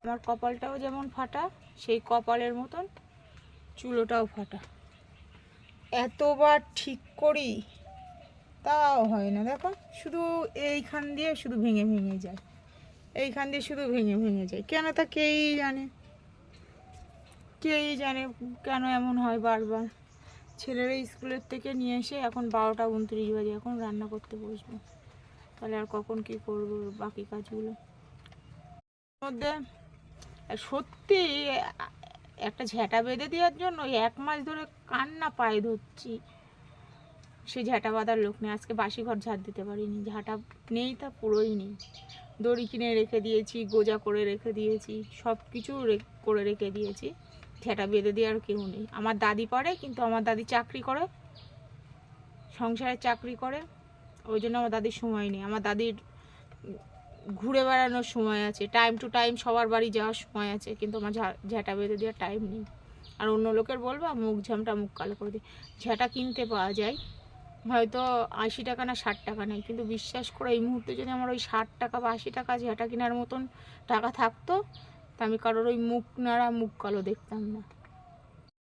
আমার কপালটাও যেমন ফাটা, সেই কপালের মতন চুলোটাও ফাটা। এতবার ঠিক করি তাও হয় না। দেখো শুধু এইখান দিয়ে শুধু ভেঙে ভেঙে যায়, এইখান দিয়ে শুধু ভেঙে ভেঙে যায়। কেন তা কেই জানে, কেই জানে কেন এমন হয় বারবার। ছেলেরা স্কুলের থেকে নিয়ে এসে এখন 12টা 29 বাজে, এখন রান্না করতে বসবো। তাহলে আর কখন কি করব বাকি কাজগুলো মধ্যে। সত্যি একটা ঝ্যাঁটা বেঁধে দেওয়ার জন্য 1 মাস ধরে কান্না পায়ে ধরছি। সেই ঝ্যাঁটা বাঁধার লোক নেই। আজকে বাসি ঘর ঝাড় দিতে পারিনি, ঝাঁটা নেই, তা পুরোই নেই। দড়ি কিনে রেখে দিয়েছি, গোজা করে রেখে দিয়েছি, সব কিছু করে রেখে দিয়েছি। ঝ্যাঁটা বেঁধে দেওয়ার কেউ নেই। আমার দাদি পারে, কিন্তু আমার দাদি চাকরি করে, সংসারে চাকরি করে, ওই জন্য আমার দাদির সময় নেই। আমার দাদির ঘুরে বেড়ানোর সময় আছে, টাইম টু টাইম সবার বাড়ি যাওয়ার সময় আছে, কিন্তু আমার ঝ্যাঁটা বেঁধে দেওয়ার টাইম নেই। আর অন্য লোকের বলবো মুখ ঝামটা মুখ কালো করে দিই। ঝ্যাঁটা কিনতে পাওয়া যায় হয়তো 80 টাকা না 60 টাকা নেই, কিন্তু বিশ্বাস করে এই মুহূর্তে যদি আমার ওই 60 টাকা বা 80 টাকা ঝ্যাঁটা কেনার মতন টাকা থাকতো, তা আমি কারোর ওই মুখ নাড়া মুখ কালো দেখতাম না।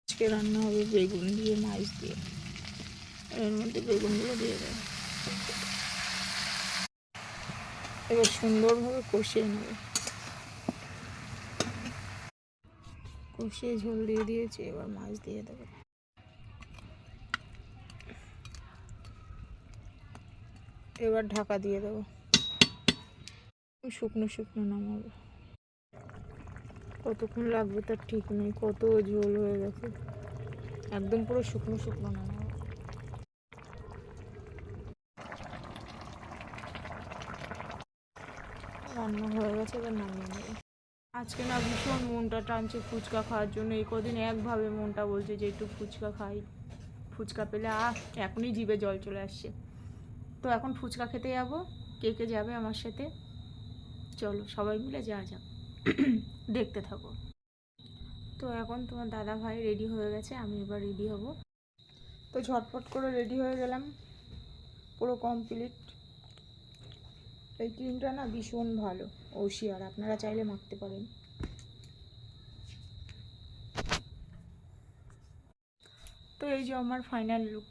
আজকে রান্না হবে বেগুন দিয়ে, মাছ দিয়ে। এর মধ্যে বেগুনগুলো দিয়ে দেবো, এবার সুন্দরভাবে কষিয়ে নেব। কষিয়ে ঝোল দিয়ে দিয়েছি, এবার মাছ দিয়ে দেবো। এবার ঢাকা দিয়ে দেবো, শুকনো শুকনো নামাবো। কতক্ষণ লাগবে তার ঠিক নেই, কত ঝোল হয়ে গেছে, একদম পুরো শুকনো শুকনো নামাবো। রান্না হয়ে গেছে, এবার নামিয়ে নেবো। আজকে না ভীষণ মনটা টানছে ফুচকা খাওয়ার জন্য। এই কদিন একভাবে মনটা বলছে যে একটু ফুচকা খাই, ফুচকা পেলে এখনই জিভে জল চলে আসছে। তো এখন ফুচকা খেতে যাবো। কে কে যাবে আমার সাথে চলো, সবাই মিলে যাওয়া যাক, দেখতে থাকো। তো এখন তোমার দাদা ভাই রেডি হয়ে গেছে, আমি এবার রেডি হব। তো ঝটপট করে রেডি হয়ে গেলাম, পুরো কমপ্লিট। এই ক্রিমটা না ভীষণ ভালো, ওশিয়ার, আপনারা চাইলে মাখতে পারেন। তো এই যে আমার ফাইনাল লুক।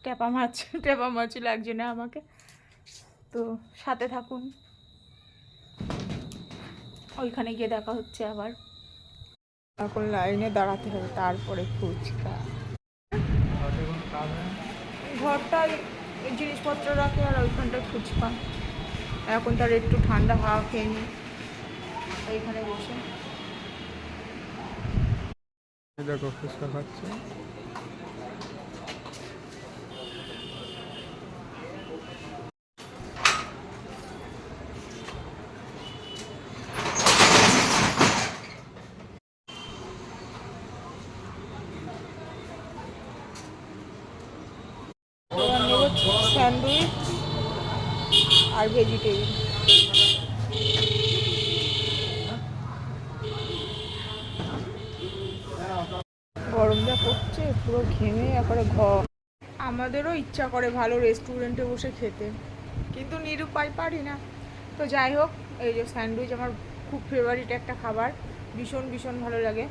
টেপা মাছ লাগছে না আমাকে, তো সাথে থাকুন। ওইখানে গিয়ে দেখা হচ্ছে আবার। এখন লাইনে দাঁড়াতে হবে, তারপরে ফুচকা। ঘরটায় জিনিসপত্র রাখে আর ওইখানটায় ফুচকা। এখন তার একটু ঠান্ডা হাওয়া খেয়ে নিই ওইখানে বসে। দেখো ফুচকা খাচ্ছে। স্যান্ডউইচ আর ভেজিটেবিল। গরম যা পড়ছে, পুরো ঘেমে একবারে ঘর। আমাদেরও ইচ্ছা করে ভালো রেস্টুরেন্টে বসে খেতে, কিন্তু নিরুপায়, পারি না। তো যাই হোক, এই যে স্যান্ডউইচ আমার খুব ফেভারিট একটা খাবার, ভীষণ ভীষণ ভালো লাগে,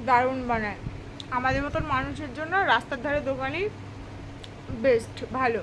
দারুণ বানায়। আমাদের মতন মানুষের জন্য রাস্তার ধারে দোকানই বেস্ট, ভালো।